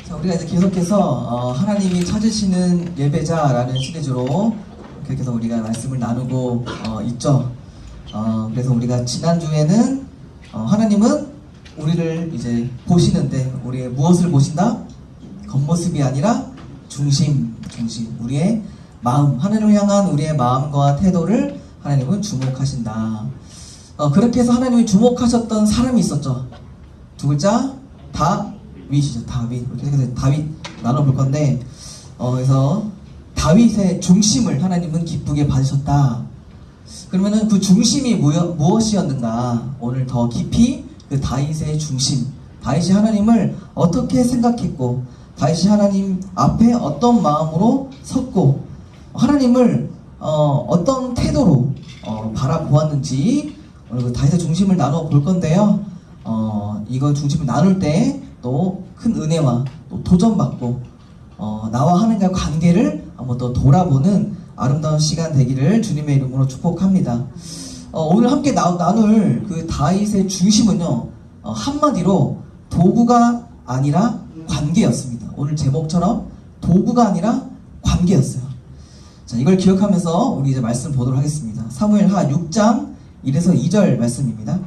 자, 우리가 이제 계속해서 하나님이 찾으시는 예배자라는 시리즈로 계속해서 우리가 말씀을 나누고 있죠. 그래서 우리가 지난주에는 하나님은 우리를 이제 보시는데 우리의 무엇을 보신다? 겉모습이 아니라 중심, 우리의 마음, 하나님을 향한 우리의 마음과 태도를 하나님은 주목하신다. 그렇게 해서 하나님이 주목하셨던 사람이 있었죠. 두 글자 다윗이죠. 다윗. 이렇게 다윗 나눠볼 건데, 그래서 다윗의 중심을 하나님은 기쁘게 받으셨다. 그러면은 그 중심이 무엇이었는가? 오늘 더 깊이 그 다윗의 중심, 다윗이 하나님을 어떻게 생각했고, 다윗이 하나님 앞에 어떤 마음으로 섰고, 하나님을 어떤 태도로 바라보았는지 오늘 그 다윗의 중심을 나눠 볼 건데요. 이거 중심을 나눌 때 또 큰 은혜와 또 도전받고 나와 하나님과의 관계를 한번 더 돌아보는 아름다운 시간 되기를 주님의 이름으로 축복합니다. 오늘 함께 나눌 그 다윗의 중심은요, 한마디로 도구가 아니라 관계였습니다. 오늘 제목처럼 도구가 아니라 관계였어요. 자, 이걸 기억하면서 우리 이제 말씀 보도록 하겠습니다. 사무엘하 6장 1에서 2절 말씀입니다.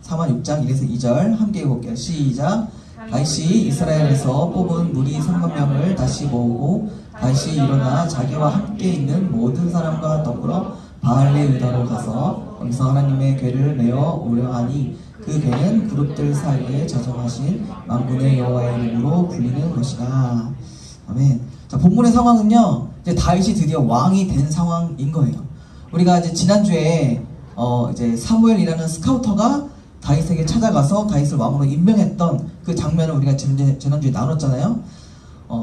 사무엘 6장 1에서 2절 함께 읽어볼게요. 시작. 다윗이 이스라엘에서 뽑은 무리 3만 명을 다시 모으고 다윗이 일어나 자기와 함께 있는 모든 사람과 더불어 바알레 유다로 가서 거기서 하나님의 궤를 메어 오려 하니 그 궤는 그룹들 사이에 자정하신 만군의 여호와의 이름으로 불리는 것이다. 아멘. 자, 본문의 상황은요, 이제 다윗이 드디어 왕이 된 상황인 거예요. 우리가 이제 지난주에 이제 사무엘이라는 스카우터가 다윗에게 찾아가서 다윗을 왕으로 임명했던 그 장면을 우리가 지난주에 나눴잖아요.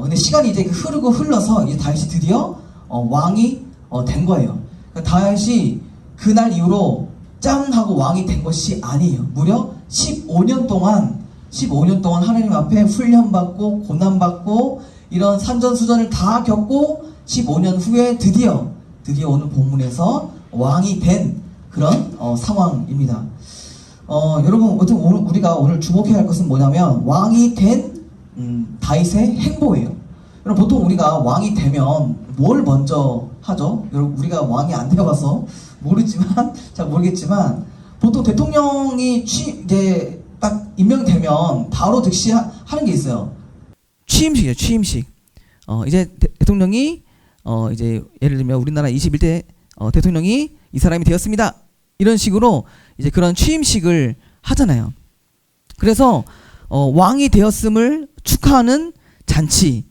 근데 시간이 이제 흘러서 이제 다윗이 드디어 왕이 된 거예요. 그러니까 다윗이 그날 이후로 짠 하고 왕이 된 것이 아니에요. 무려 15년 동안 하나님 앞에 훈련받고 고난받고 이런 산전수전을 다 겪고 15년 후에 드디어 오늘 본문에서 왕이 된 그런 상황입니다. 여러분, 우리가 오늘 주목해야 할 것은 뭐냐면 왕이 된 다윗의 행보예요. 여러분, 보통 우리가 왕이 되면 뭘 먼저 하죠? 여러분, 우리가 왕이 안 되어봐서 잘 모르겠지만 보통 대통령이 이제 딱 임명되면 바로 즉시 하는 게 있어요. 취임식이에요. 취임식. 이제 대통령이 이제 예를 들면 우리나라 21대 대통령이 이 사람이 되었습니다. 이런 식으로 이제 그런 취임식을 하잖아요. 그래서 왕이 되었음을 축하하는 잔치,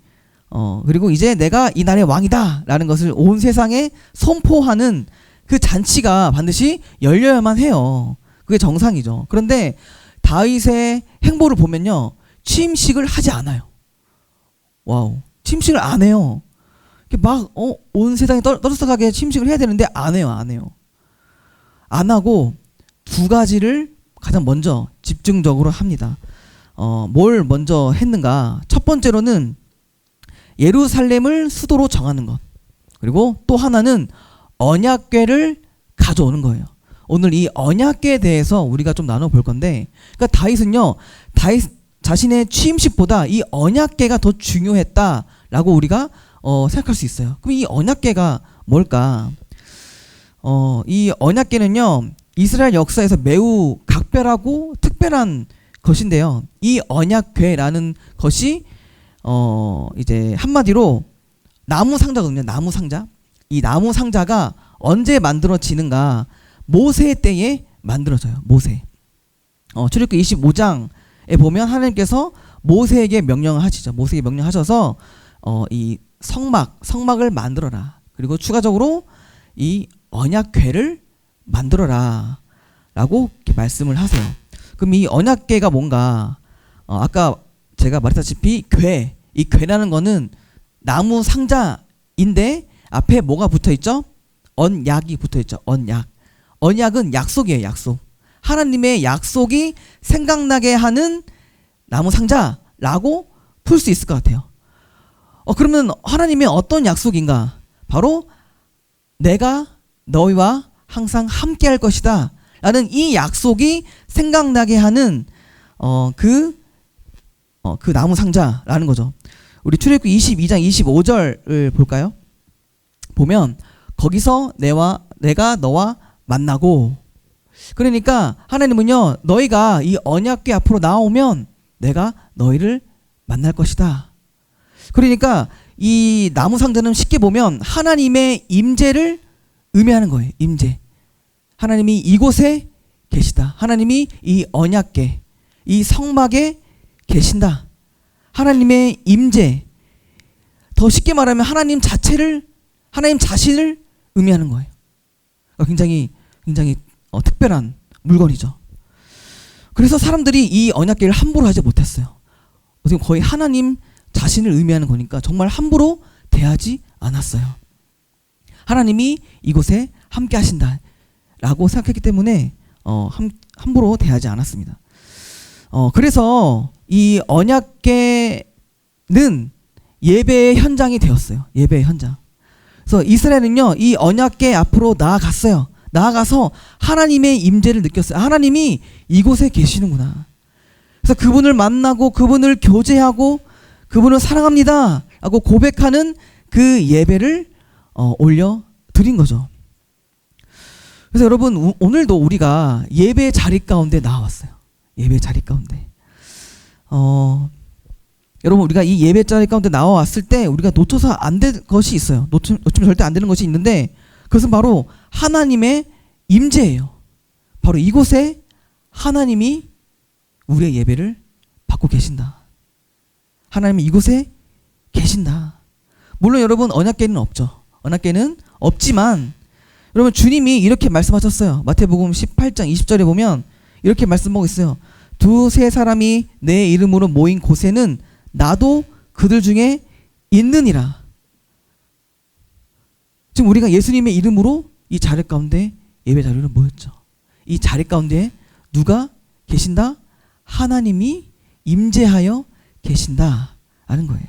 그리고 이제 내가 이 나라의 왕이다 라는 것을 온 세상에 선포하는 그 잔치가 반드시 열려야만 해요. 그게 정상이죠. 그런데 다윗의 행보를 보면요, 취임식을 하지 않아요. 와우, 취임식을 안 해요. 막 온 세상에 떠들썩하게 취임식을 해야 되는데 안 해요. 안 하고 두 가지를 가장 먼저 집중적으로 합니다. 뭘 먼저 했는가? 첫 번째로는 예루살렘을 수도로 정하는 것. 그리고 또 하나는 언약궤를 가져오는 거예요. 오늘 이 언약궤에 대해서 우리가 좀 나눠볼 건데, 그러니까 다윗 자신의 취임식보다 이 언약궤가 더 중요했다라고 우리가 생각할 수 있어요. 그럼 이 언약궤가 뭘까? 이 언약궤는요, 이스라엘 역사에서 매우 각별하고 특별한 것인데요. 이 언약궤라는 것이 이제 한마디로 나무 상자거든요. 나무 상자. 이 나무 상자가 언제 만들어지는가? 모세 때에 만들어져요. 모세. 출애굽기 25장에 보면 하나님께서 모세에게 명령을 하시죠. 모세에게 명령하셔서 이 성막을 만들어라. 그리고 추가적으로 이 언약궤를 만들어라 라고 이렇게 말씀을 하세요. 그럼 이 언약궤가 뭔가? 아까 제가 말했다시피 이 궤라는 거는 나무 상자인데 앞에 뭐가 붙어있죠? 언약이 붙어있죠. 언약은 약속이에요. 약속. 하나님의 약속이 생각나게 하는 나무 상자라고 풀 수 있을 것 같아요. 그러면 하나님의 어떤 약속인가? 바로 내가 너희와 항상 함께 할 것이다 라는 이 약속이 생각나게 하는 그 나무 상자라는 거죠. 우리 출애굽기 22장 25절을 볼까요? 보면 거기서 내가 너와 만나고, 그러니까 하나님은요, 너희가 이 언약궤 앞으로 나오면 내가 너희를 만날 것이다. 그러니까 이 나무 상자는 쉽게 보면 하나님의 임재를 의미하는 거예요. 임재. 하나님이 이곳에 계시다. 하나님이 이 언약궤, 이 성막에 계신다. 하나님의 임재. 더 쉽게 말하면 하나님 자체를, 하나님 자신을 의미하는 거예요. 굉장히 특별한 물건이죠. 그래서 사람들이 이 언약궤를 함부로 하지 못했어요. 지금 거의 하나님 자신을 의미하는 거니까 정말 함부로 대하지 않았어요. 하나님이 이곳에 함께 하신다 라고 생각했기 때문에 함부로 대하지 않았습니다. 그래서 이 언약궤는 예배의 현장이 되었어요. 예배의 현장. 그래서 이스라엘은요, 이 언약궤 앞으로 나아갔어요. 나아가서 하나님의 임재를 느꼈어요. 하나님이 이곳에 계시는구나. 그래서 그분을 만나고 그분을 교제하고 그분을 사랑합니다 라고 고백하는 그 예배를 올려 드린 거죠. 그래서 여러분, 오늘도 우리가 예배 자리 가운데 나왔어요. 예배 자리 가운데. 여러분, 우리가 이 예배 자리 가운데 나와왔을 때 우리가 놓쳐서 안 될 것이 있어요. 놓치면 절대 안 되는 것이 있는데, 그것은 바로 하나님의 임재예요. 바로 이곳에 하나님이 우리의 예배를 받고 계신다. 하나님이 이곳에 계신다. 물론 여러분, 언약궤는 없죠. 언약궤는 없지만 여러분, 주님이 이렇게 말씀하셨어요. 마태복음 18장 20절에 보면 이렇게 말씀하고 있어요. 두세 사람이 내 이름으로 모인 곳에는 나도 그들 중에 있느니라. 지금 우리가 예수님의 이름으로 이 자리 가운데 예배 자리로 모였죠. 이 자리 가운데 누가 계신다? 하나님이 임재하여 계신다 라는 거예요.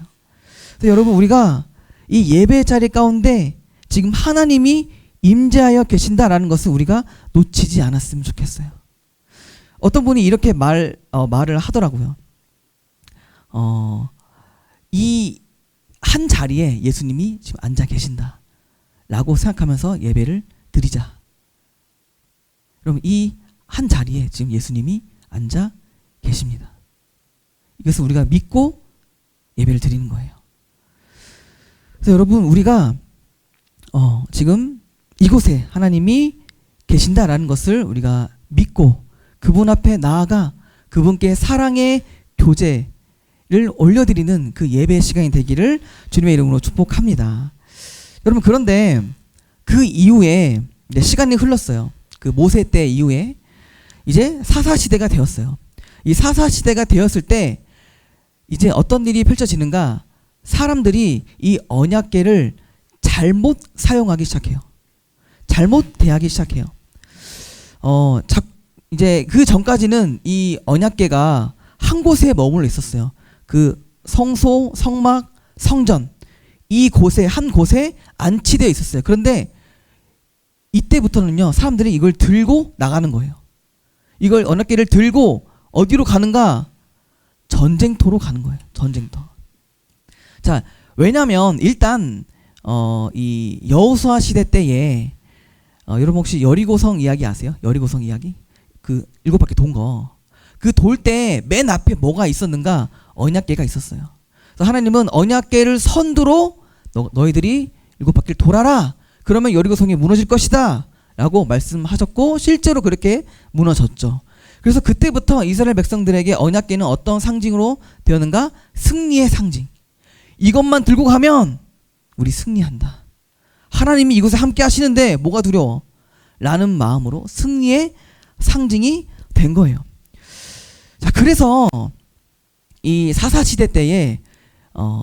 그래서 여러분, 우리가 이 예배 자리 가운데 지금 하나님이 임재하여 계신다라는 것을 우리가 놓치지 않았으면 좋겠어요. 어떤 분이 이렇게 말을 하더라고요. 이 한 자리에 예수님이 지금 앉아 계신다 라고 생각하면서 예배를 드리자. 그럼 이 한 자리에 지금 예수님이 앉아 계십니다. 이것을 우리가 믿고 예배를 드리는 거예요. 그래서 여러분, 우리가 지금 이곳에 하나님이 계신다라는 것을 우리가 믿고 그분 앞에 나아가 그분께 사랑의 교제를 올려드리는 그 예배 시간이 되기를 주님의 이름으로 축복합니다. 여러분, 그런데 그 이후에 시간이 흘렀어요. 그 모세 때 이후에 이제 사사시대가 되었어요. 이 사사시대가 되었을 때 이제 어떤 일이 펼쳐지는가? 사람들이 이 언약궤를 잘못 사용하기 시작해요. 잘못 대하기 시작해요. 이제 그 전까지는 이 언약궤가 한 곳에 머물러 있었어요. 그 성소, 성막, 성전 이 곳에 한 곳에 안치되어 있었어요. 그런데 이때부터는요, 사람들이 이걸 들고 나가는 거예요. 이걸 언약궤를 들고 어디로 가는가? 전쟁터로 가는 거예요. 전쟁터. 자, 왜냐면 일단 이 여호수아 시대 때에 여러분 혹시 여리고성 이야기 아세요? 여리고성 이야기? 그 7바퀴 돈 거. 그 돌 때 맨 앞에 뭐가 있었는가? 언약궤가 있었어요. 그래서 하나님은 언약궤를 선두로 너희들이 7바퀴를 돌아라. 그러면 여리고성이 무너질 것이다 라고 말씀하셨고 실제로 그렇게 무너졌죠. 그래서 그때부터 이스라엘 백성들에게 언약궤는 어떤 상징으로 되었는가? 승리의 상징. 이것만 들고 가면 우리 승리한다. 하나님이 이곳에 함께 하시는데 뭐가 두려워? 라는 마음으로 승리의 상징이 된 거예요. 자, 그래서 이 사사시대 때에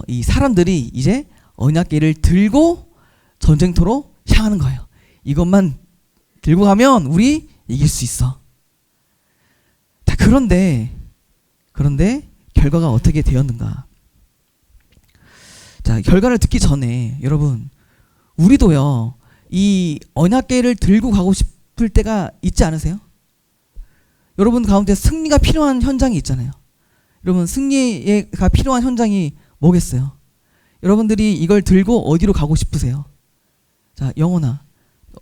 이 사람들이 이제 언약궤를 들고 전쟁터로 향하는 거예요. 이것만 들고 가면 우리 이길 수 있어. 자, 그런데 결과가 어떻게 되었는가? 자, 결과를 듣기 전에 여러분, 우리도요 이 언약궤를 들고 가고 싶을 때가 있지 않으세요? 여러분 가운데 승리가 필요한 현장이 있잖아요. 여러분, 승리가 필요한 현장이 뭐겠어요? 여러분들이 이걸 들고 어디로 가고 싶으세요? 자, 영혼아,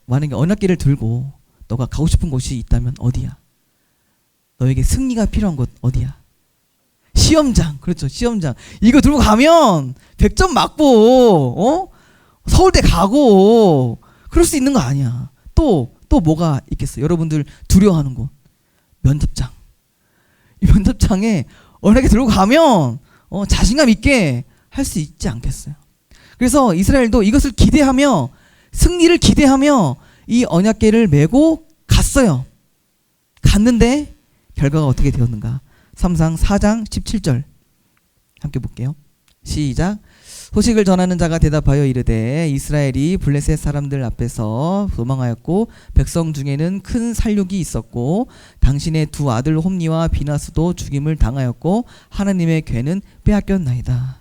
만약에 언약궤를 들고 너가 가고 싶은 곳이 있다면 어디야? 너에게 승리가 필요한 곳 어디야? 시험장. 그렇죠, 시험장. 이거 들고 가면 100점 맞고 서울대 가고 그럴 수 있는 거 아니야. 또 뭐가 있겠어요? 여러분들 두려워하는 곳, 면접장. 이 면접장에 언약궤 들고 가면 자신감 있게 할 수 있지 않겠어요? 그래서 이스라엘도 이것을 기대하며, 승리를 기대하며 이 언약궤를 메고 갔어요. 갔는데 결과가 어떻게 되었는가? 3상 4장 17절 함께 볼게요. 시작. 소식을 전하는 자가 대답하여 이르되 이스라엘이 블레셋 사람들 앞에서 도망하였고 백성 중에는 큰 살육이 있었고 당신의 두 아들 홈니와 비나스도 죽임을 당하였고 하나님의 궤는 빼앗겼나이다.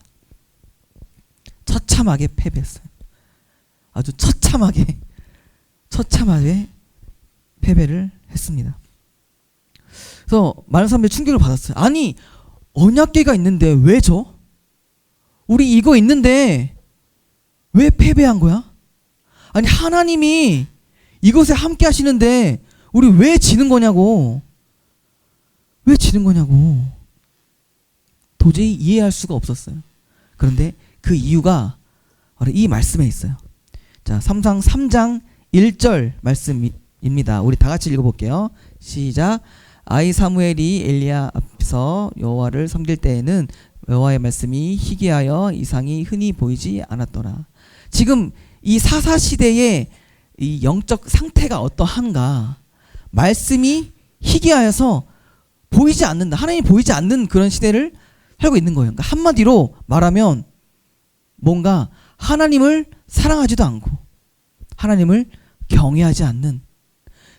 처참하게 패배했어요. 아주 처참하게 패배를 했습니다. 그래서 많은 사람들이 충격을 받았어요. 아니, 언약궤가 있는데 왜 져? 우리 이거 있는데 왜 패배한 거야? 아니, 하나님이 이것에 함께 하시는데 우리 왜 지는 거냐고. 왜 지는 거냐고. 도저히 이해할 수가 없었어요. 그런데 그 이유가 바로 이 말씀에 있어요. 자, 3상 3장 1절 말씀입니다. 우리 다 같이 읽어볼게요. 시작. 아이 사무엘이 엘리야 앞에서 여호와를 섬길 때에는 여호와의 말씀이 희귀하여 이상이 흔히 보이지 않았더라. 지금 이 사사 시대의 이 영적 상태가 어떠한가? 말씀이 희귀하여서 보이지 않는다. 하나님이 보이지 않는 그런 시대를 살고 있는 거예요. 그러니까 한마디로 말하면 뭔가 하나님을 사랑하지도 않고 하나님을 경외하지 않는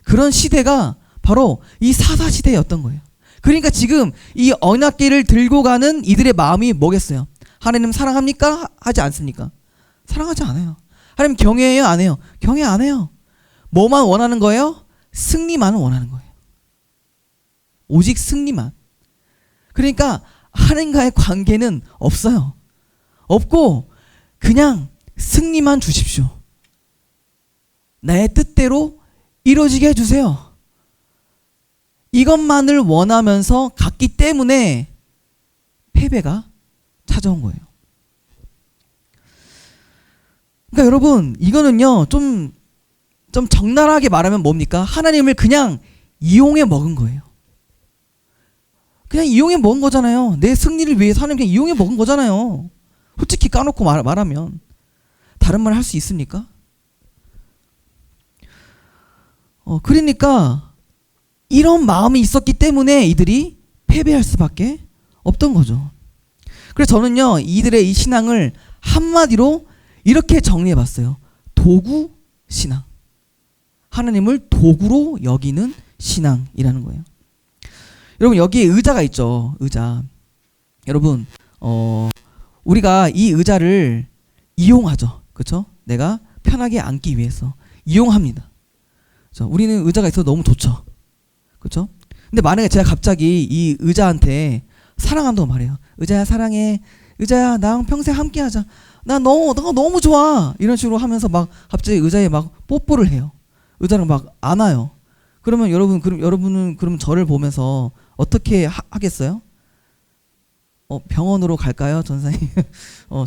그런 시대가 바로 이 사사 시대였던 거예요. 그러니까 지금 이 언약궤를 들고 가는 이들의 마음이 뭐겠어요? 하나님 사랑합니까? 하지 않습니까? 사랑하지 않아요. 하나님 경외해요? 안 해요? 경외 안 해요. 뭐만 원하는 거예요? 승리만 원하는 거예요. 오직 승리만. 그러니까 하나님과의 관계는 없어요. 없고 그냥 승리만 주십시오. 나의 뜻대로 이루어지게 해주세요. 이것만을 원하면서 갔기 때문에 패배가 찾아온 거예요. 그러니까 여러분, 이거는요, 좀 적나라하게 말하면 뭡니까? 하나님을 그냥 이용해 먹은 거예요. 그냥 이용해 먹은 거잖아요. 내 승리를 위해서 하나님 그냥 이용해 먹은 거잖아요. 솔직히 까놓고 말하면. 다른 말 할 수 있습니까? 그러니까 이런 마음이 있었기 때문에 이들이 패배할 수밖에 없던 거죠. 그래서 저는요, 이들의 이 신앙을 한마디로 이렇게 정리해 봤어요. 도구 신앙. 하나님을 도구로 여기는 신앙이라는 거예요. 여러분, 여기에 의자가 있죠. 의자. 여러분, 우리가 이 의자를 이용하죠. 그렇죠? 내가 편하게 앉기 위해서 이용합니다. 그렇죠? 우리는 의자가 있어서 너무 좋죠. 그렇죠? 근데 만약에 제가 갑자기 이 의자한테 사랑한다고 말해요. 의자야, 사랑해. 의자야, 나랑 평생 함께 하자. 너가 너무 좋아. 이런 식으로 하면서 막 갑자기 의자에 막 뽀뽀를 해요. 의자를 막 안아요. 그러면 여러분은 그럼 저를 보면서 어떻게 하겠어요? 병원으로 갈까요, 전사님?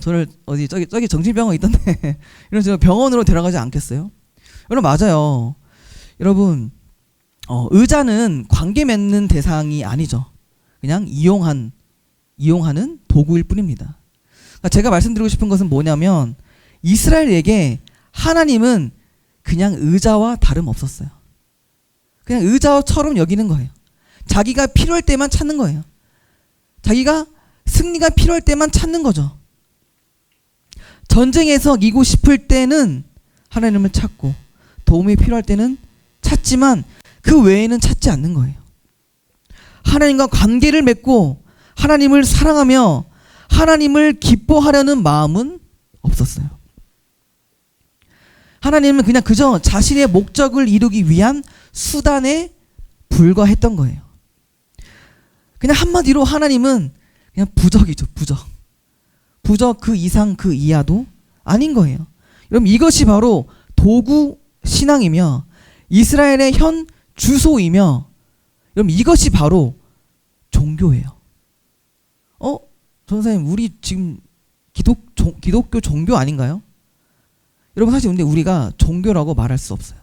저를 저기 정신병원 있던데 이런 식으로 병원으로 데려가지 않겠어요? 여러분, 맞아요. 여러분, 의자는 관계 맺는 대상이 아니죠. 그냥 이용하는 도구일 뿐입니다. 그러니까 제가 말씀드리고 싶은 것은 뭐냐면, 이스라엘에게 하나님은 그냥 의자와 다름없었어요. 그냥 의자처럼 여기는 거예요. 자기가 필요할 때만 찾는 거예요. 자기가 승리가 필요할 때만 찾는 거죠. 전쟁에서 이기고 싶을 때는 하나님을 찾고 도움이 필요할 때는 찾지만 그 외에는 찾지 않는 거예요. 하나님과 관계를 맺고 하나님을 사랑하며 하나님을 기뻐하려는 마음은 없었어요. 하나님은 그냥 그저 자신의 목적을 이루기 위한 수단에 불과했던 거예요. 그냥 한마디로 하나님은 그냥 부적이죠, 부적. 부저 그 이상 그 이하도 아닌 거예요. 여러분 이것이 바로 도구 신앙이며 이스라엘의 현 주소이며 여러분 이것이 바로 종교예요. 전사님 우리 지금 기독교 종교 아닌가요? 여러분 사실 근데 우리가 종교라고 말할 수 없어요.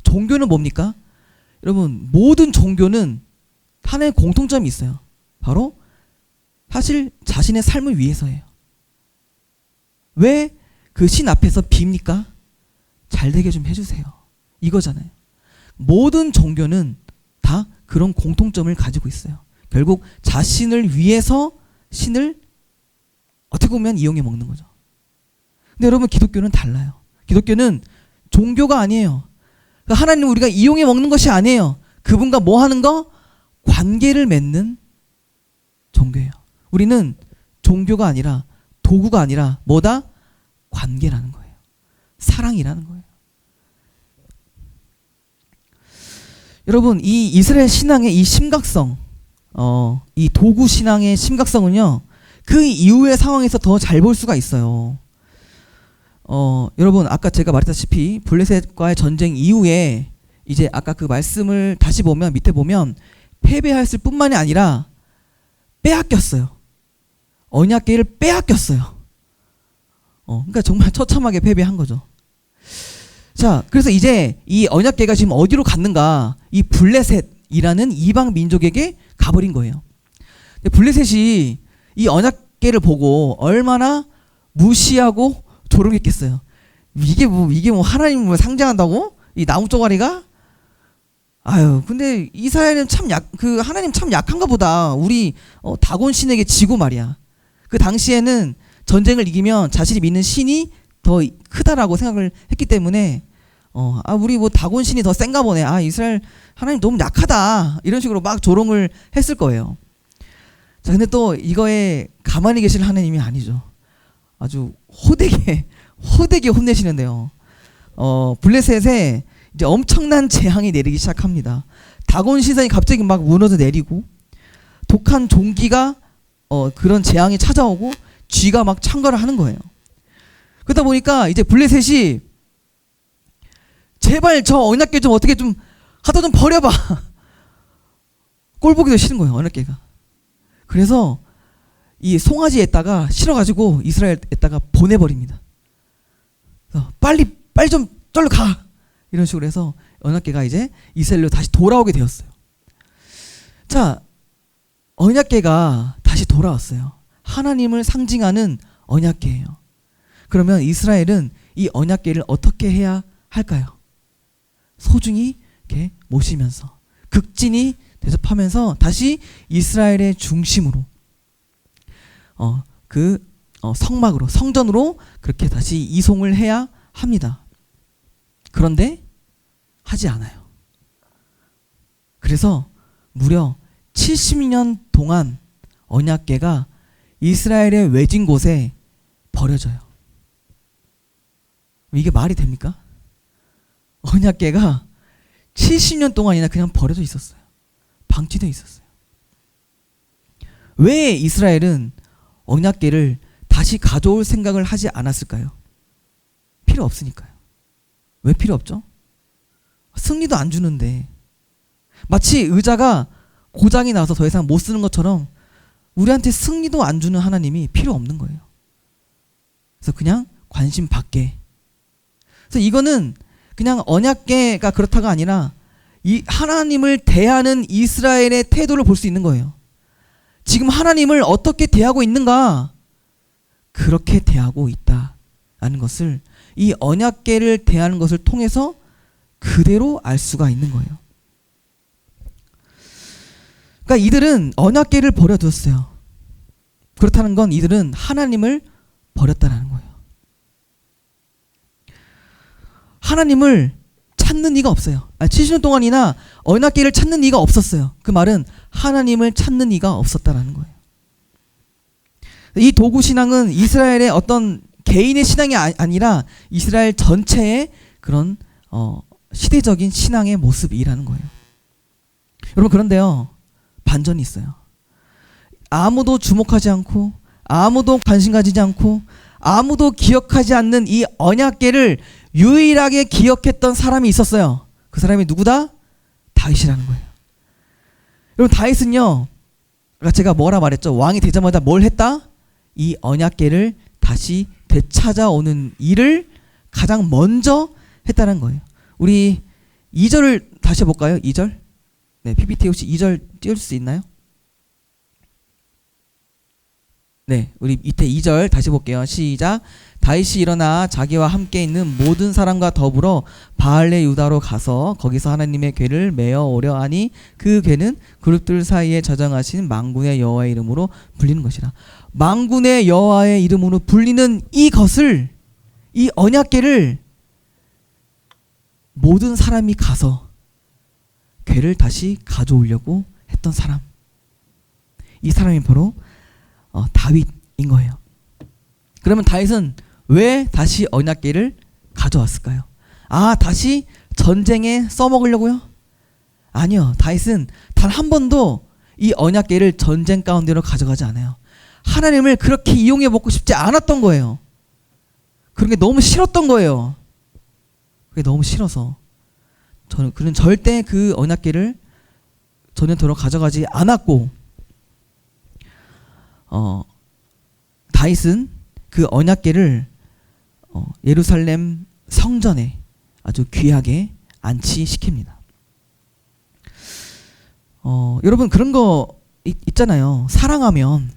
종교는 뭡니까? 여러분 모든 종교는 하나의 공통점이 있어요. 바로 사실 자신의 삶을 위해서예요. 왜 그 신 앞에서 빕니까? 잘 되게 좀 해주세요. 이거잖아요. 모든 종교는 다 그런 공통점을 가지고 있어요. 결국 자신을 위해서 신을 어떻게 보면 이용해 먹는 거죠. 근데 여러분 기독교는 달라요. 기독교는 종교가 아니에요. 그러니까 하나님을 우리가 이용해 먹는 것이 아니에요. 그분과 뭐 하는 거? 관계를 맺는 종교예요. 우리는 종교가 아니라 도구가 아니라 뭐다? 관계라는 거예요. 사랑이라는 거예요. 여러분 이 이스라엘 신앙의 이 심각성, 이 도구 신앙의 심각성은요, 그 이후의 상황에서 더 잘 볼 수가 있어요. 여러분 아까 제가 말했다시피 블레셋과의 전쟁 이후에 이제 아까 그 말씀을 다시 보면 밑에 보면 패배했을 뿐만이 아니라 빼앗겼어요. 언약궤를 빼앗겼어요. 그러니까 정말 처참하게 패배한 거죠. 자, 그래서 이제 이 언약궤가 지금 어디로 갔는가? 이 블레셋이라는 이방 민족에게 가버린 거예요. 근데 블레셋이 이 언약궤를 보고 얼마나 무시하고 조롱했겠어요. 이게 뭐 하나님을 상징한다고? 이 나무 쪼가리가? 아유, 근데 이스라엘은 하나님 참 약한가 보다. 우리 다곤 신에게 지고 말이야. 그 당시에는 전쟁을 이기면 자신이 믿는 신이 더 크다라고 생각을 했기 때문에 우리 뭐 다곤 신이 더 센가 보네. 이스라엘 하나님 너무 약하다. 이런 식으로 막 조롱을 했을 거예요. 자, 근데 또 이거에 가만히 계실 하나님이 아니죠. 아주 호되게 혼내시는데요. 블레셋에 이제 엄청난 재앙이 내리기 시작합니다. 다곤 시선이 갑자기 막 무너져 내리고 독한 종기가 그런 재앙이 찾아오고 쥐가 막 창궐을 하는 거예요. 그러다 보니까 이제 블레셋이 제발 저 언약궤 좀 어떻게 좀 갖다 좀 버려봐. 꼴 보기도 싫은 거예요, 언약궤가. 그래서 이 송아지에다가 실어가지고 이스라엘에다가 보내버립니다. 그래서 빨리 좀 절로 가. 이런 식으로 해서 언약궤가 이제 이스라엘로 다시 돌아오게 되었어요. 자, 언약궤가 다시 돌아왔어요. 하나님을 상징하는 언약궤예요. 그러면 이스라엘은 이 언약궤를 어떻게 해야 할까요? 소중히 이렇게 모시면서 극진히 대접하면서 다시 이스라엘의 중심으로 성막으로 성전으로 그렇게 다시 이송을 해야 합니다. 그런데 하지 않아요. 그래서 무려 70년 동안 언약궤가 이스라엘의 외진 곳에 버려져요. 이게 말이 됩니까? 언약궤가 70년 동안이나 그냥 버려져 있었어요. 방치되어 있었어요. 왜 이스라엘은 언약궤를 다시 가져올 생각을 하지 않았을까요? 필요 없으니까요. 왜 필요 없죠? 승리도 안 주는데 마치 의자가 고장이 나서 더 이상 못 쓰는 것처럼 우리한테 승리도 안 주는 하나님이 필요 없는 거예요. 그래서 그냥 관심 받게. 그래서 이거는 그냥 언약궤가 그렇다가 아니라 이 하나님을 대하는 이스라엘의 태도를 볼 수 있는 거예요. 지금 하나님을 어떻게 대하고 있는가? 그렇게 대하고 있다라는 것을 이 언약궤를 대하는 것을 통해서 그대로 알 수가 있는 거예요. 그러니까 이들은 언약궤를 버려두었어요. 그렇다는 건 이들은 하나님을 버렸다는 거예요. 하나님을 찾는 이가 없어요. 70년 동안이나 언약궤를 찾는 이가 없었어요. 그 말은 하나님을 찾는 이가 없었다라는 거예요. 이 도구 신앙은 이스라엘의 어떤 개인의 신앙이 아니라 이스라엘 전체의 그런 시대적인 신앙의 모습이라는 거예요. 여러분, 그런데요, 반전이 있어요. 아무도 주목하지 않고 아무도 관심 가지지 않고 아무도 기억하지 않는 이 언약궤를 유일하게 기억했던 사람이 있었어요. 그 사람이 누구다? 다윗이라는 거예요. 여러분, 다윗은요, 아까 제가 뭐라 말했죠? 왕이 되자마자 뭘 했다? 이 언약궤를 다시 되찾아오는 일을 가장 먼저 했다는 거예요. 우리 2절을 다시 해볼까요? 2절. 네, PPT 혹시 2절 띄울 수 있나요? 네, 우리 밑에 2절 다시 볼게요. 시작. 다윗이 일어나 자기와 함께 있는 모든 사람과 더불어 바알레 유다로 가서 거기서 하나님의 궤를 메어 오려 하니 그 궤는 그룹들 사이에 저장하신 만군의 여호와의 이름으로 불리는 것이라. 만군의 여호와의 이름으로 불리는 이것을, 이 언약궤를 모든 사람이 가서 궤를 다시 가져오려고 했던 사람, 이 사람이 바로 다윗인 거예요. 그러면 다윗은 왜 다시 언약궤를 가져왔을까요? 아, 다시 전쟁에 써먹으려고요? 아니요. 다윗은 단 한 번도 이 언약궤를 전쟁 가운데로 가져가지 않아요. 하나님을 그렇게 이용해 먹고 싶지 않았던 거예요. 그런 게 너무 싫었던 거예요. 그게 너무 싫어서 그는 절대 그 언약궤를 전쟁터로 가져가지 않았고, 다윗은 그 언약궤를 예루살렘 성전에 아주 귀하게 안치시킵니다. 여러분, 그런 거 있잖아요. 사랑하면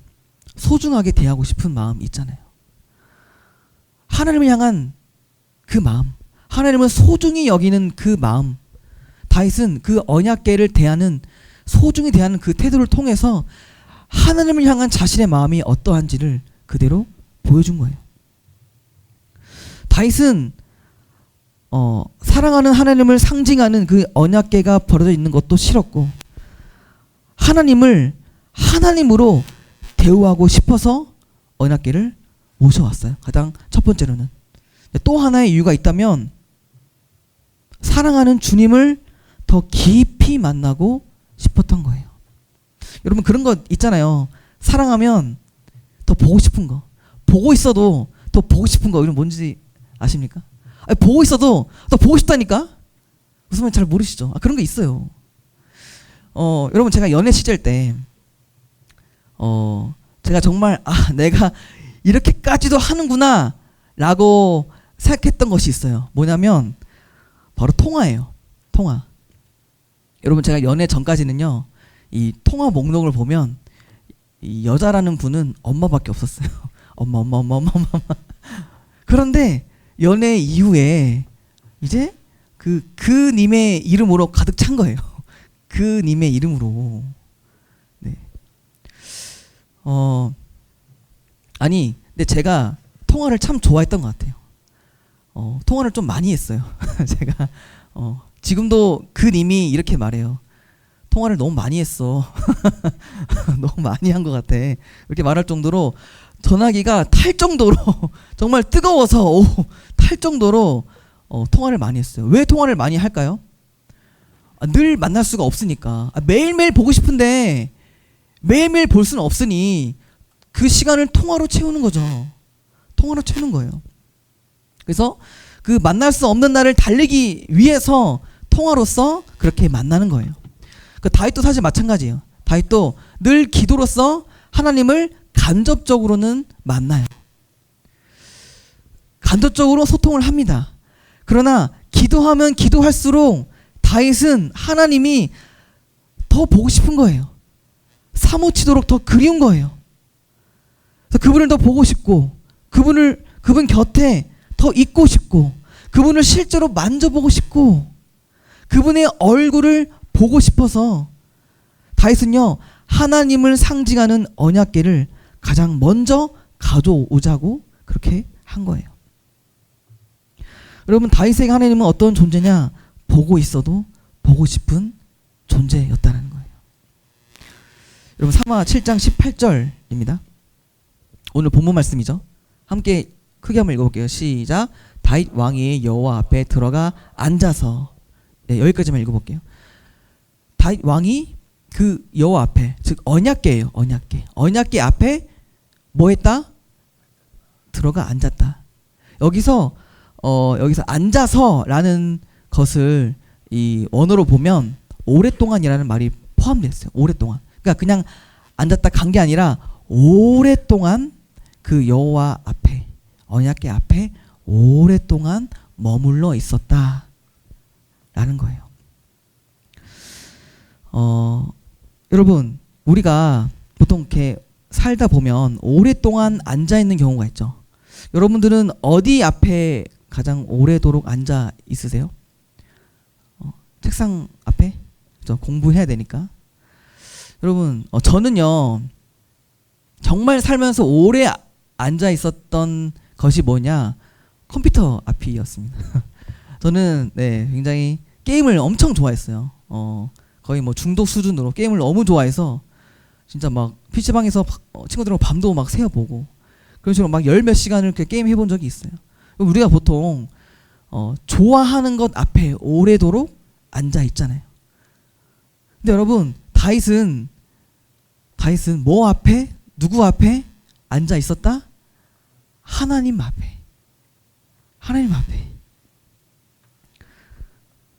소중하게 대하고 싶은 마음 있잖아요. 하나님을 향한 그 마음, 하나님을 소중히 여기는 그 마음, 다윗은 그 언약궤를 소중히 대하는 그 태도를 통해서 하나님을 향한 자신의 마음이 어떠한지를 그대로 보여준 거예요. 다윗은 사랑하는 하나님을 상징하는 그 언약궤가 버려져 있는 것도 싫었고, 하나님을 하나님으로 대우하고 싶어서 언약궤를 모셔왔어요. 가장 첫 번째로는. 또 하나의 이유가 있다면, 사랑하는 주님을 더 깊이 만나고 싶었던 거예요. 여러분, 그런 거 있잖아요. 사랑하면 더 보고 싶은 거, 보고 있어도 더 보고 싶은 거, 이런 뭔지 아십니까? 아니, 보고 있어도 더 보고 싶다니까? 무슨 말인지 잘 모르시죠? 그런 거 있어요. 여러분, 제가 연애 시절 때 제가 정말 내가 이렇게까지도 하는구나 라고 생각했던 것이 있어요. 뭐냐면 바로 통화예요. 통화. 여러분, 제가 연애 전까지는요, 이 통화 목록을 보면 이 여자라는 분은 엄마밖에 없었어요. 엄마. 그런데 연애 이후에 이제 그 님의 이름으로 가득 찬 거예요. 그 님의 이름으로. 네. 근데 제가 통화를 참 좋아했던 것 같아요. 통화를 좀 많이 했어요. 제가 지금도 그 님이 이렇게 말해요. 통화를 너무 많이 했어. 너무 많이 한 것 같아. 이렇게 말할 정도로 전화기가 탈 정도로 정말 뜨거워서 탈 정도로 통화를 많이 했어요. 왜 통화를 많이 할까요? 늘 만날 수가 없으니까. 매일매일 보고 싶은데 매일매일 볼 수는 없으니 그 시간을 통화로 채우는 거죠. 통화로 채우는 거예요. 그래서 그 만날 수 없는 날을 달리기 위해서 통화로서 그렇게 만나는 거예요. 그 다윗도 사실 마찬가지예요. 다윗도 늘 기도로서 하나님을 간접적으로는 만나요. 간접적으로 소통을 합니다. 그러나 기도하면 기도할수록 다윗은 하나님이 더 보고 싶은 거예요. 사무치도록 더 그리운 거예요. 그래서 그분을 더 보고 싶고, 그분 곁에 더 있고 싶고, 그분을 실제로 만져보고 싶고, 그분의 얼굴을 보고 싶어서 다윗은요, 하나님을 상징하는 언약궤를 가장 먼저 가져오자고 그렇게 한 거예요. 여러분, 다윗에게 하나님은 어떤 존재냐? 보고 있어도 보고 싶은 존재였다는 거예요. 여러분, 사마 7장 18절입니다. 오늘 본문 말씀이죠. 함께 크게 한번 읽어볼게요. 시작. 다윗 왕이 여호와 앞에 들어가 앉아서, 네, 여기까지만 읽어볼게요. 다윗 왕이 그 여호와 앞에, 즉 언약궤예요. 언약궤 앞에 뭐 했다? 들어가 앉았다. 여기서 앉아서라는 것을 이 원어로 보면 오랫동안이라는 말이 포함되어 있어요. 오랫동안. 그러니까 그냥 앉았다 간 게 아니라 오랫동안 그 여호와 앞에, 언약궤 앞에 오랫동안 머물러 있었다 라는 거예요. 여러분, 우리가 보통 이렇게 살다 보면 오랫동안 앉아 있는 경우가 있죠. 여러분들은 어디 앞에 가장 오래도록 앉아 있으세요? 책상 앞에? 그렇죠? 공부해야 되니까. 여러분, 저는요 정말 살면서 오래 앉아 있었던 것이 뭐냐? 컴퓨터 앞이었습니다. 저는 굉장히 게임을 엄청 좋아했어요. 거의 뭐 중독 수준으로 게임을 너무 좋아해서 진짜 막 PC방에서 친구들하고 밤도 막 새워보고 그런 식으로 막 열 몇 시간을 이렇게 게임 해본 적이 있어요. 우리가 보통 좋아하는 것 앞에 오래도록 앉아 있잖아요. 근데 여러분, 다윗은 뭐 앞에, 누구 앞에 앉아 있었다? 하나님 앞에. 하나님 앞에.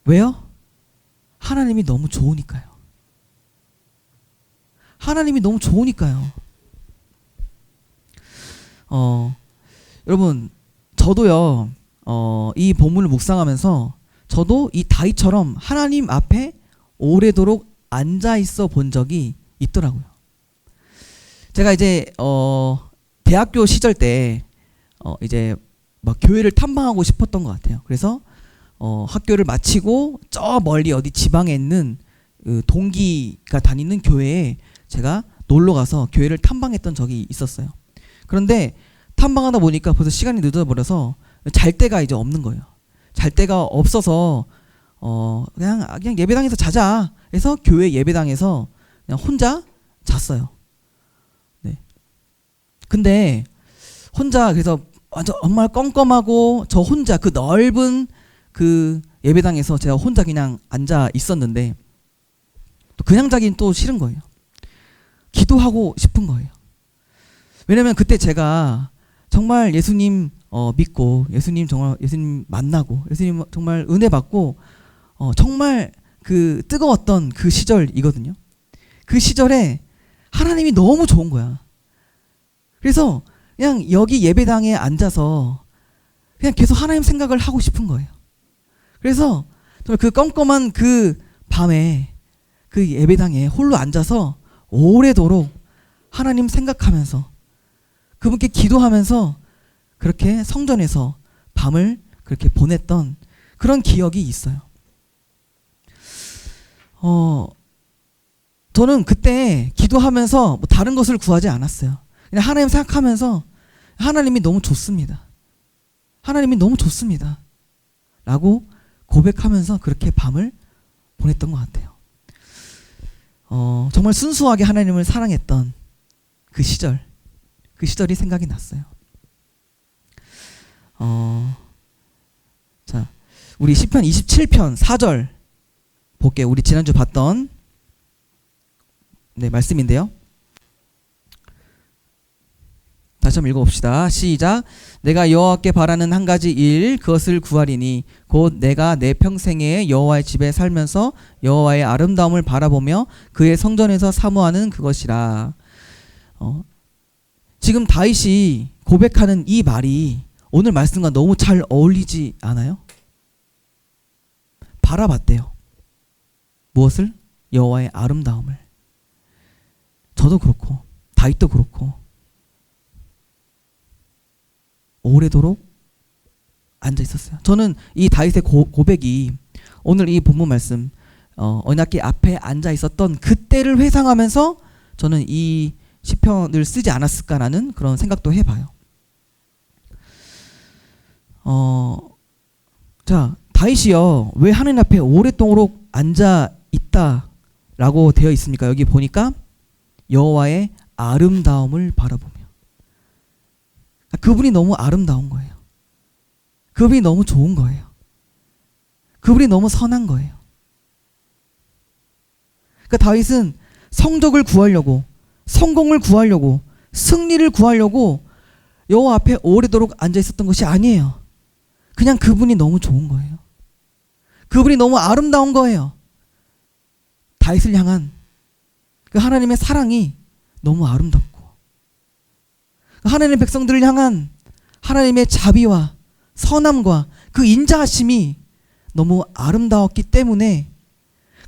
왜요? 하나님이 너무 좋으니까요. 하나님이 너무 좋으니까요. 여러분, 저도요, 이 본문을 묵상하면서 저도 이 다윗처럼 하나님 앞에 오래도록 앉아 있어 본 적이 있더라고요. 제가 이제 대학교 시절 때 이제 막 교회를 탐방하고 싶었던 것 같아요. 그래서 학교를 마치고 저 멀리 어디 지방에 있는 그 동기가 다니는 교회에 제가 놀러 가서 교회를 탐방했던 적이 있었어요. 그런데 탐방하다 보니까 벌써 시간이 늦어버려서 잘 데가 이제 없는 거예요. 잘 데가 없어서 그냥 예배당에서 자자 해서 교회 예배당에서 그냥 혼자 잤어요. 네. 근데 혼자 그래서 완전 정말 껌껌하고 저 혼자 그 넓은 그 예배당에서 제가 혼자 그냥 앉아 있었는데 또 그냥 자긴 또 싫은 거예요. 기도하고 싶은 거예요. 왜냐면 그때 제가 정말 예수님 믿고 예수님 만나고 예수님 정말 은혜 받고 정말 그 뜨거웠던 그 시절이거든요. 그 시절에 하나님이 너무 좋은 거야. 그래서 그냥 여기 예배당에 앉아서 그냥 계속 하나님 생각을 하고 싶은 거예요. 그래서 정말 그 껌껌한 그 밤에 그 예배당에 홀로 앉아서 오래도록 하나님 생각하면서 그분께 기도하면서 그렇게 성전에서 밤을 그렇게 보냈던 그런 기억이 있어요. 저는 그때 기도하면서 뭐 다른 것을 구하지 않았어요. 그냥 하나님 생각하면서 하나님이 너무 좋습니다. 하나님이 너무 좋습니다. 라고 고백하면서 그렇게 밤을 보냈던 것 같아요. 정말 순수하게 하나님을 사랑했던 그 시절이 생각이 났어요. 자, 우리 시편 27편 4절 볼게요. 우리 지난주 봤던 말씀인데요. 다시 한번 읽어봅시다. 시작. 내가 여호와께 바라는 한 가지 일 그것을 구하리니 곧 내가 내 평생에 여호와의 집에 살면서 여호와의 아름다움을 바라보며 그의 성전에서 사모하는 그것이라. 지금 다윗이 고백하는 이 말이 오늘 말씀과 너무 잘 어울리지 않아요? 바라봤대요. 무엇을? 여호와의 아름다움을. 저도 그렇고 다윗도 그렇고 오래도록 앉아 있었어요. 저는 이 다윗의 고백이 오늘 이 본문 말씀 언약궤 앞에 앉아 있었던 그때를 회상하면서 저는 이 시편을 쓰지 않았을까라는 그런 생각도 해봐요. 자, 다윗이요 왜 하나님 앞에 오랫동안 앉아 있다라고 되어 있습니까? 여기 보니까 여호와의 아름다움을 바라보며. 그분이 너무 아름다운 거예요. 그분이 너무 좋은 거예요. 그분이 너무 선한 거예요. 그러니까 다윗은 성적을 구하려고, 성공을 구하려고, 승리를 구하려고 여호와 앞에 오래도록 앉아 있었던 것이 아니에요. 그냥 그분이 너무 좋은 거예요. 그분이 너무 아름다운 거예요. 다윗을 향한 그 하나님의 사랑이 너무 아름답고, 그 하나님의 백성들을 향한 하나님의 자비와 선함과 그 인자하심이 너무 아름다웠기 때문에,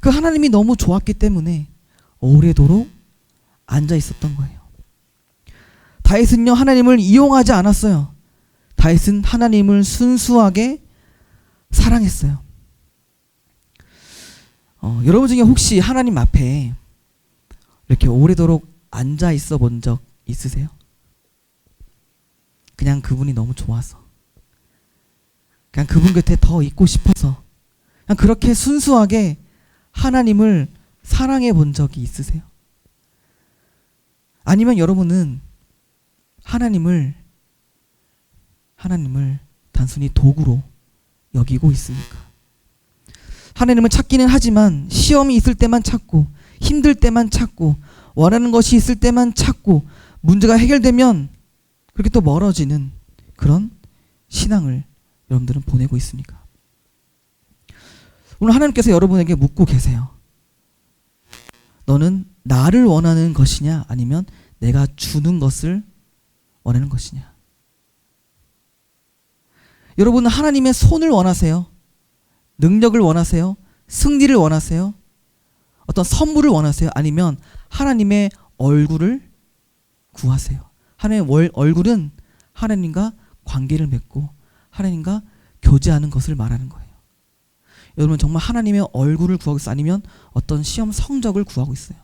그 하나님이 너무 좋았기 때문에 오래도록 앉아 있었던 거예요. 다윗은요, 하나님을 이용하지 않았어요. 다윗은 하나님을 순수하게 사랑했어요. 여러분 중에 혹시 하나님 앞에 이렇게 오래도록 앉아 있어 본 적 있으세요? 그냥 그분이 너무 좋아서, 그냥 그분 곁에 더 있고 싶어서, 그냥 그렇게 순수하게 하나님을 사랑해 본 적이 있으세요? 아니면 여러분은 하나님을 단순히 도구로 여기고 있습니까? 하나님을 찾기는 하지만 시험이 있을 때만 찾고, 힘들 때만 찾고, 원하는 것이 있을 때만 찾고, 문제가 해결되면 그렇게 또 멀어지는 그런 신앙을 여러분들은 보내고 있습니까? 오늘 하나님께서 여러분에게 묻고 계세요. 너는 나를 원하는 것이냐, 아니면 내가 주는 것을 원하는 것이냐? 여러분은 하나님의 손을 원하세요? 능력을 원하세요? 승리를 원하세요? 어떤 선물을 원하세요? 아니면 하나님의 얼굴을 구하세요? 하나님의 얼굴은 하나님과 관계를 맺고 하나님과 교제하는 것을 말하는 거예요. 여러분 정말 하나님의 얼굴을 구하고 있어요? 아니면 어떤 시험 성적을 구하고 있어요?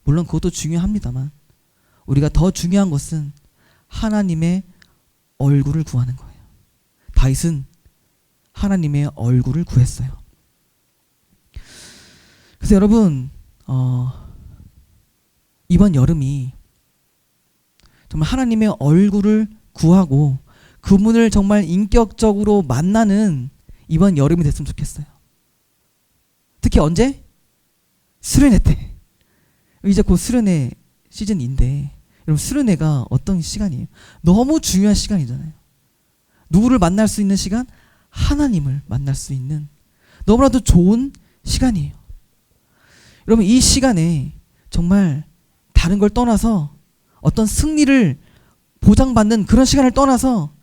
물론 그것도 중요합니다만 우리가 더 중요한 것은 하나님의 얼굴을 구하는 거예요. 다윗은 하나님의 얼굴을 구했어요. 그래서 여러분 이번 여름이 정말 하나님의 얼굴을 구하고 그분을 정말 인격적으로 만나는 이번 여름이 됐으면 좋겠어요. 특히 언제? 수련회 때. 이제 곧 수련회 시즌인데 여러분 수련회가 어떤 시간이에요? 너무 중요한 시간이잖아요. 누구를 만날 수 있는 시간? 하나님을 만날 수 있는 너무나도 좋은 시간이에요. 여러분 이 시간에 정말 다른 걸 떠나서 어떤 승리를 보장받는 그런 시간을 떠나서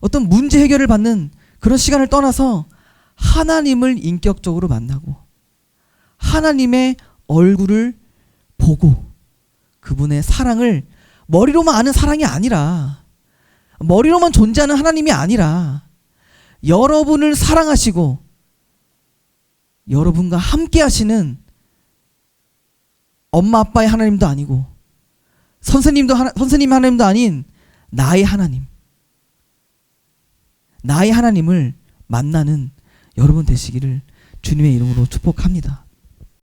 어떤 문제 해결을 받는 그런 시간을 떠나서 하나님을 인격적으로 만나고 하나님의 얼굴을 보고 그분의 사랑을 머리로만 아는 사랑이 아니라 머리로만 존재하는 하나님이 아니라 여러분을 사랑하시고 여러분과 함께 하시는 엄마 아빠의 하나님도 아니고 선생님 하나님도 아닌 나의 하나님을 만나는 여러분 되시기를 주님의 이름으로 축복합니다.